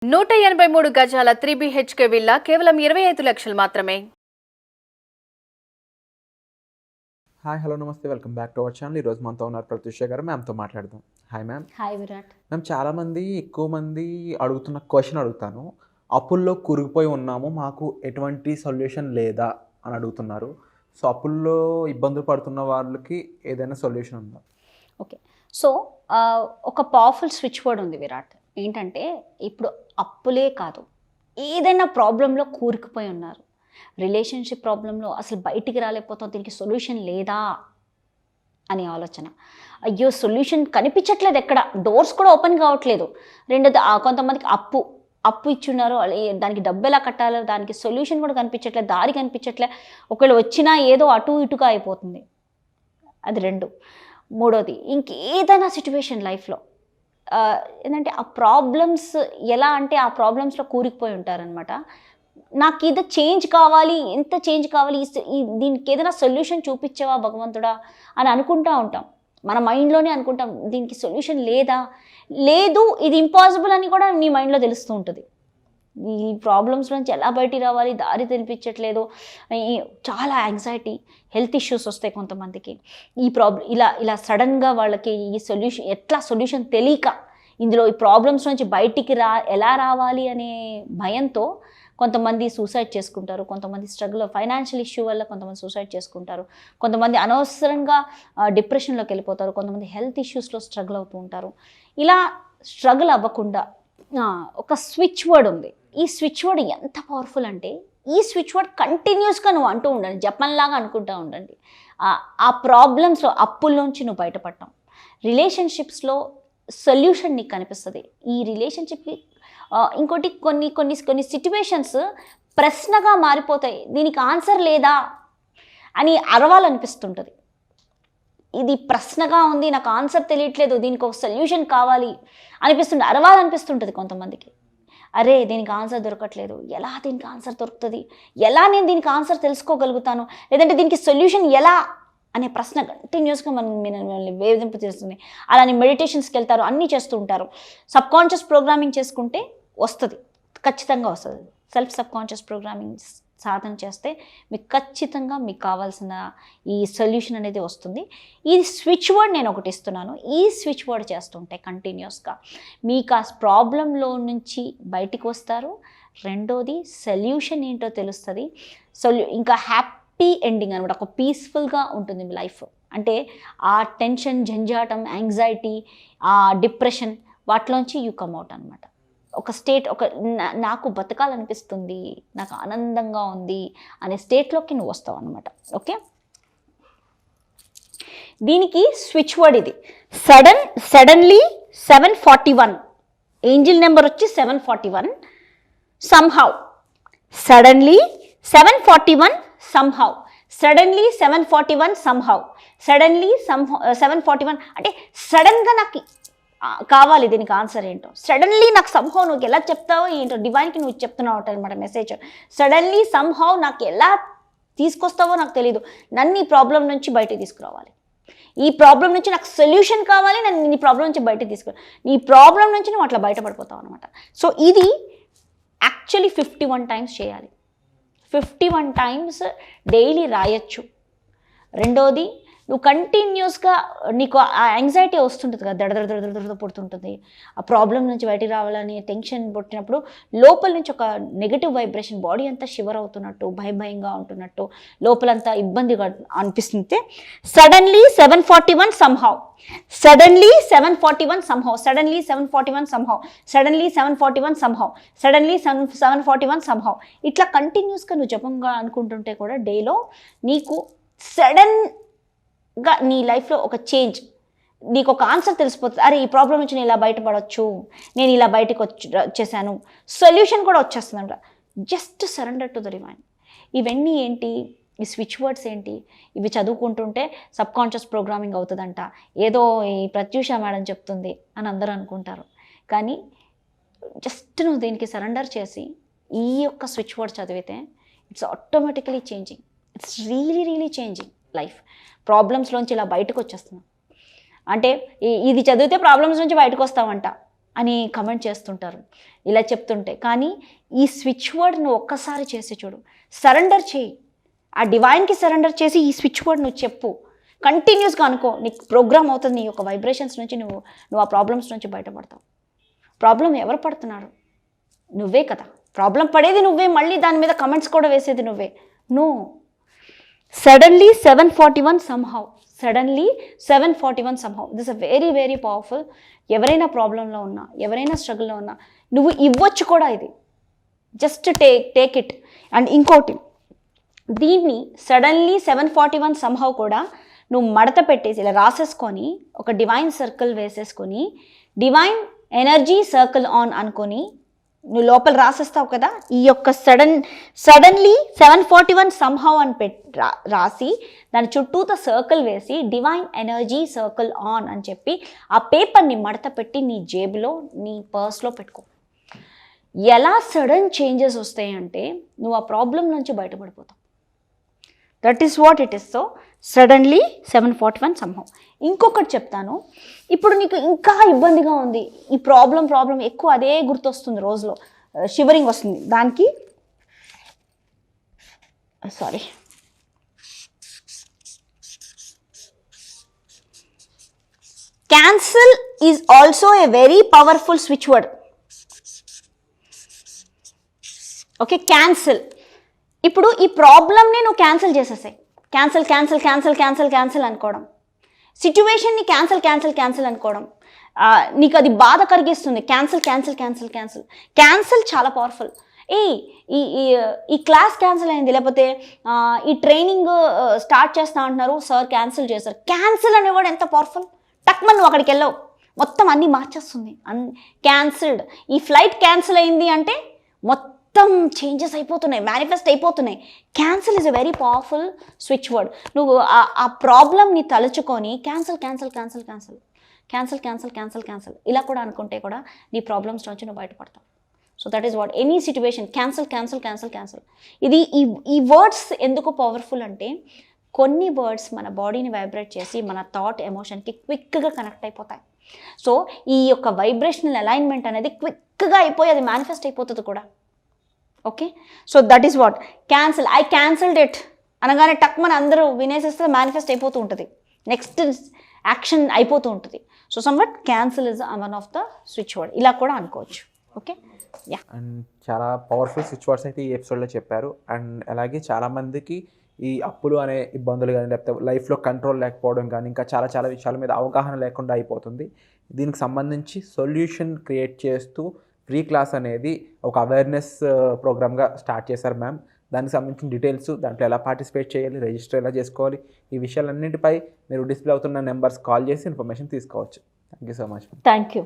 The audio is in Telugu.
183 గజాల 3 BHK విల్లా కేవలం 25 లక్షలు మాత్రమే. హాయ్ హలో నమస్తే welcome back to our channel. ఈరోజు మనతో ఉన్నారు ప్రత్యూష గారు. మ్యామ్తో మాట్లాడదాం. Hi ma'am. Hi Virat. Ma'am, చాలామంది ఎక్కువ మంది అడుగుతున్న క్వశ్చన్ అడుగుతాను. అప్పుల్లో కూరుకుపోయి ఉన్నాము, మాకు ఎటువంటి సొల్యూషన్ లేదా అని అడుగుతున్నారు. సో అప్పుల్లో ఇబ్బందులు పడుతున్న వాళ్ళకి ఏదైనా సొల్యూషన్ ఉందా? ఓకే, సో ఒక పవర్ఫుల్ స్విచ్ వర్డ్ ఉంది విరాట్. ఏంటంటే ఇప్పుడు అప్పులే కాదు, ఏదైనా ప్రాబ్లంలో కూరుకుపోయి ఉన్నారు, రిలేషన్షిప్ ప్రాబ్లంలో అసలు బయటికి రాలేకపోతాం, దీనికి సొల్యూషన్ లేదా అనే ఆలోచన. అయ్యో సొల్యూషన్ కనిపించట్లేదు, ఎక్కడ డోర్స్ కూడా ఓపెన్ కావట్లేదు. రెండోది కొంతమందికి అప్పు ఇచ్చున్నారు, దానికి డబ్బు ఎలా కట్టాలో దానికి సొల్యూషన్ కూడా కనిపించట్లేదు, దారి కనిపించట్లేదు. ఒకవేళ వచ్చినా ఏదో అటు ఇటుగా అయిపోతుంది. అది రెండు. మూడోది ఇంకేదైనా సిచ్యువేషన్ లైఫ్లో ఏంటంటే ఆ ప్రాబ్లమ్స్ ఎలా అంటే ఆ ప్రాబ్లమ్స్లో కూరుకుపోయి ఉంటారనమాట. నాకు ఇది చేంజ్ కావాలి, ఎంత చేంజ్ కావాలి, దీనికి ఏదైనా సొల్యూషన్ చూపించావా భగవంతుడా అని అనుకుంటూ ఉంటాం. మన మైండ్లోనే అనుకుంటాం, దీనికి సొల్యూషన్ లేదు, ఇది ఇంపాసిబుల్ అని కూడా నీ మైండ్లో తెలుస్తూ ఉంటుంది. ఈ ప్రాబ్లమ్స్ నుంచి ఎలా బయటికి రావాలి, దారి తెలిపించట్లేదు, చాలా యాంగ్జైటీ, హెల్త్ ఇష్యూస్ వస్తాయి కొంతమందికి. ఈ ఇలా సడన్గా వాళ్ళకి ఈ సొల్యూషన్ తెలియక, ఇందులో ఈ ప్రాబ్లమ్స్ నుంచి బయటికి ఎలా రావాలి అనే భయంతో కొంతమంది సూసైడ్ చేసుకుంటారు, కొంతమంది ఫైనాన్షియల్ ఇష్యూ వల్ల కొంతమంది సూసైడ్ చేసుకుంటారు, కొంతమంది అనవసరంగా డిప్రెషన్లోకి వెళ్ళిపోతారు, కొంతమంది హెల్త్ ఇష్యూస్లో స్ట్రగుల్ అవుతూ ఉంటారు. ఇలా స్ట్రగుల్ అవ్వకుండా ఒక స్విచ్ వర్డ్ ఉంది. ఈ స్విచ్ వర్డ్ ఎంత పవర్ఫుల్ అంటే, ఈ స్విచ్ వర్డ్ కంటిన్యూస్గా నువ్వు అంటూ ఉండండి, జపంలాగా అనుకుంటూ ఉండండి. ఆ ప్రాబ్లమ్స్లో, అప్పుల్లోంచి నువ్వు బయటపడటం, రిలేషన్షిప్స్లో సొల్యూషన్ నీకు కనిపిస్తుంది. ఈ రిలేషన్షిప్కి ఇంకోటి కొన్ని సిట్యువేషన్స్ ప్రశ్నగా మారిపోతాయి. దీనికి ఆన్సర్ లేదా అని అరవాలనిపిస్తుంటుంది. ఇది ప్రశ్నగా ఉంది, నాకు ఆన్సర్ తెలియట్లేదు, దీనికి ఒక సొల్యూషన్ కావాలి అనిపిస్తుంది, అరవాలనిపిస్తుంటుంది కొంతమందికి. అరే దీనికి ఆన్సర్ దొరకట్లేదు, ఎలా దీనికి ఆన్సర్ దొరుకుతుంది, ఎలా నేను దీనికి ఆన్సర్ తెలుసుకోగలుగుతాను, లేదంటే దీనికి సొల్యూషన్ ఎలా అనే ప్రశ్న కంటిన్యూస్గా మిమ్మల్ని వేధింపు చేస్తుంది. అలానే మెడిటేషన్స్కి వెళ్తారు, అన్నీ చేస్తూ ఉంటారు. సబ్కాన్షియస్ ప్రోగ్రామింగ్ చేసుకుంటే వస్తుంది, ఖచ్చితంగా వస్తుంది. సబ్కాన్షియస్ ప్రోగ్రామింగ్ సాధన చేస్తే మీకు ఖచ్చితంగా మీకు కావాల్సిన ఈ సొల్యూషన్ అనేది వస్తుంది. ఈ స్విచ్ వర్డ్ నేను ఒకటి ఇస్తున్నాను. ఈ స్విచ్ వర్డ్ చేస్తుంటే కంటిన్యూస్గా మీకు ఆ ప్రాబ్లంలో నుంచి బయటికి వస్తారు. రెండోది సొల్యూషన్ ఏంటో తెలుస్తుంది. ఇంకా హ్యాపీ ఎండింగ్ అనమాట, ఒక పీస్ఫుల్గా ఉంటుంది మీ లైఫ్. అంటే ఆ టెన్షన్, జంజాటం, యాంగ్జైటీ, ఆ డిప్రెషన్ వాటిలోంచి యూ కమ్ అవుట్ అనమాట. ఒక స్టేట్, నాకు బతకాలనిపిస్తుంది, నాకు ఆనందంగా ఉంది అనే స్టేట్లోకి నువ్వు వస్తావు అనమాట. ఓకే, దీనికి స్విచ్ వర్డ్ ఇది. సడన్లీ 741, ఏంజిల్ నెంబర్ వచ్చి 741. somehow, suddenly 741 somehow, suddenly 741 somehow, suddenly 741 అంటే సడన్గా నాకు కావాలి, దీనికి ఆన్సర్ ఏంటో సడన్లీ నాకు సంహౌ, నువ్వు ఎలా చెప్తావో ఏంటో డివైన్కి నువ్వు చెప్తున్నావు అనమాట మెసేజ్. సడన్లీ సంహౌ నాకు ఎలా తీసుకొస్తావో నాకు తెలీదు, నన్ను ఈ ప్రాబ్లం నుంచి బయటికి తీసుకురావాలి, ఈ ప్రాబ్లం నుంచి నాకు సొల్యూషన్ కావాలి, నన్ను నీ ప్రాబ్లం నుంచి బయటికి తీసుకురా, నీ ప్రాబ్లం నుంచి నువ్వు అట్లా బయటపడిపోతావు అనమాట. సో ఇది యాక్చువల్లీ 51 టైమ్స్ చేయాలి. 51 టైమ్స్ డైలీ రాయొచ్చు. రెండోది, నువ్వు కంటిన్యూస్గా నీకు ఆ యాంగ్జైటీ వస్తుంటుంది కదా, దడ పుడుతుంటుంది, ఆ ప్రాబ్లం నుంచి బయటికి రావాలని టెన్షన్ పుట్టినప్పుడు లోపల నుంచి ఒక నెగిటివ్ వైబ్రేషన్, బాడీ అంతా షివర్ అవుతున్నట్టు, భయంగా ఉంటున్నట్టు, లోపలంతా ఇబ్బందిగా అనిపిస్తుంటే suddenly 741 somehow, suddenly 741 somehow, suddenly 741 somehow, suddenly 741 somehow, suddenly 741 somehow, ఇట్లా కంటిన్యూస్గా నువ్వు జపంగా అనుకుంటుంటే కూడా డేలో నీకు సడన్గా నీ లైఫ్లో ఒక చేంజ్, నీకు ఒక ఆన్సర్ తెలిసిపోతుంది. అరే ఈ ప్రాబ్లం నుంచి నేను ఇలా బయటపడవచ్చు, నేను ఇలా బయటకు వచ్చేసాను, సొల్యూషన్ కూడా వచ్చేస్తుందంట. Just surrender to the divine. ఇవన్నీ ఏంటి, ఈ స్విచ్ వర్డ్స్ ఏంటి, ఇవి చదువుకుంటుంటే సబ్కాన్షియస్ ప్రోగ్రామింగ్ అవుతుందంట, ఏదో ఈ ప్రత్యూష మేడం చెప్తుంది అని అందరూ అనుకుంటారు. కానీ జస్ట్ నువ్వు దీనికి సరెండర్ చేసి ఈ యొక్క స్విచ్ వర్డ్ చదివితే it's automatically changing, it's really changing life. ప్రాబ్లమ్స్లోంచి ఇలా బయటకు వచ్చేస్తున్నాం అంటే ఇది చదివితే ప్రాబ్లమ్స్ నుంచి బయటకు వస్తామంట. అని కమెంట్ చేస్తుంటారు ఇలా చెప్తుంటే. కానీ ఈ స్విచ్ వర్డ్ నువ్వు ఒక్కసారి చేసి చూడు, సరెండర్ చేయి, ఆ డివైన్కి సరెండర్ చేసి ఈ స్విచ్ వర్డ్ నువ్వు చెప్పు, కంటిన్యూస్గా అనుకో, నీకు ప్రోగ్రామ్ అవుతుంది. నీ యొక్క వైబ్రేషన్స్ నుంచి నువ్వు ఆ ప్రాబ్లమ్స్ నుంచి బయటపడతావు. ప్రాబ్లం ఎవరు పడుతున్నారు? నువ్వే కదా. ప్రాబ్లం పడేది నువ్వే, మళ్ళీ దాని మీద కమెంట్స్ కూడా వేసేది నువ్వే. No, suddenly 741 somehow, suddenly 741 somehow. This a very very powerful. ఎవరైనా ప్రాబ్లంలో ఉన్నా, ఎవరైనా స్ట్రగుల్లో ఉన్నా నువ్వు ఇవ్వచ్చు కూడా ఇది. Just take it. అండ్ ఇంకోటి, దీన్ని సడన్లీ 741 somehow కూడా నువ్వు మడత పెట్టేసి ఇలా రాసేసుకొని ఒక డివైన్ సర్కిల్ వేసేసుకొని డివైన్ ఎనర్జీ సర్కిల్ ఆన్ అనుకొని నువ్వు లోపల రాసేస్తావు కదా. ఈ యొక్క సడన్లీ 741 somehow అని రాసి దాని చుట్టూతో సర్కిల్ వేసి డివైన్ ఎనర్జీ సర్కిల్ ఆన్ అని చెప్పి ఆ పేపర్ని మడత పెట్టి నీ జేబులో, నీ పర్స్లో పెట్టుకో. ఎలా సడన్ చేంజెస్ వస్తాయంటే నువ్వు ఆ ప్రాబ్లం నుంచి బయటపడిపోతావు. That is what it is. So suddenly 741 somehow. ఇంకొకటి చెప్తాను, ఇప్పుడు నీకు ఇంకా ఇబ్బందిగా ఉంది, ఈ ప్రాబ్లం ఎక్కువ అదే గుర్తొస్తుంది, రోజులో షివరింగ్ వస్తుంది, దానికి sorry cancel is also a very powerful switch word. Okay, cancel. ఇప్పుడు ఈ ప్రాబ్లమ్ని నువ్వు క్యాన్సిల్ చేసేసాయి. క్యాన్సిల్ అనుకోవడం, సిచ్యువేషన్ని క్యాన్సిల్ అనుకోవడం, నీకు అది బాధ కలిగిస్తుంది. క్యాన్సిల్ చాలా పవర్ఫుల్. ఈ క్లాస్ క్యాన్సిల్ అయింది, లేకపోతే ఈ ట్రైనింగ్ స్టార్ట్ చేస్తా అంటున్నారు, సార్ క్యాన్సిల్ చేశారు. క్యాన్సిల్ అనేవాడు ఎంత పవర్ఫుల్. టక్మన్ నువ్వు అక్కడికి వెళ్ళావు, మొత్తం అన్నీ మార్చేస్తుంది. క్యాన్సిల్డ్. ఈ ఫ్లైట్ క్యాన్సిల్ అయింది అంటే మొత్తం చేంజెస్ అయిపోతున్నాయి, మేనిఫెస్ట్ అయిపోతున్నాయి. Cancel is a very powerful switch word. నువ్వు ఆ ప్రాబ్లమ్ని తలుచుకొని క్యాన్సిల్ ఇలా కూడా అనుకుంటే కూడా నీ ప్రాబ్లమ్స్ నుంచి నువ్వు బయటపడతావు. So that is what any situation, cancel. ఇది ఈ వర్డ్స్ ఎందుకు పవర్ఫుల్ అంటే కొన్ని వర్డ్స్ మన బాడీని వైబ్రేట్ చేసి మన థాట్, ఎమోషన్కి క్విక్గా కనెక్ట్ అయిపోతాయి. సో ఈ యొక్క వైబ్రేషనల్ అలైన్మెంట్ అనేది క్విక్గా అయిపోయి అది మేనిఫెస్ట్ అయిపోతుంది కూడా. Okay, so that is what cancel. I cancelled it అనగానే టక్ మన అందరూ వినేసేస్తే మేనిఫెస్ట్ అయిపోతూ ఉంటుంది, నెక్స్ట్ యాక్షన్ అయిపోతూ ఉంటుంది. So somewhat cancel is one of the switch word. ఇలా కూడా అనుకోవచ్చు. Okay, yeah. అండ్ చాలా పవర్ఫుల్ స్విచ్ వర్డ్స్ అయితే ఈ ఎపిసోడ్లో చెప్పారు. అండ్ అలాగే చాలామందికి ఈ అప్పులు అనే ఇబ్బందులు కానీ, లేకపోతే లైఫ్లో కంట్రోల్ లేకపోవడం కానీ, ఇంకా చాలా విషయాల మీద అవగాహన లేకుండా అయిపోతుంది. దీనికి సంబంధించి సొల్యూషన్ క్రియేట్ చేస్తూ ఫ్రీ క్లాస్ అనేది ఒక అవేర్నెస్ ప్రోగ్రామ్గా స్టార్ట్ చేశారు మ్యామ్. దానికి సంబంధించిన డీటెయిల్స్, దాంట్లో ఎలా పార్టిసిపేట్ చేయాలి, రిజిస్టర్ ఎలా చేసుకోవాలి, ఈ విషయాలన్నింటిపై మీరు డిస్ప్లే అవుతున్న నెంబర్స్ కాల్ చేసి ఇన్ఫర్మేషన్ తీసుకోవచ్చు. Thank you so much. Thank you.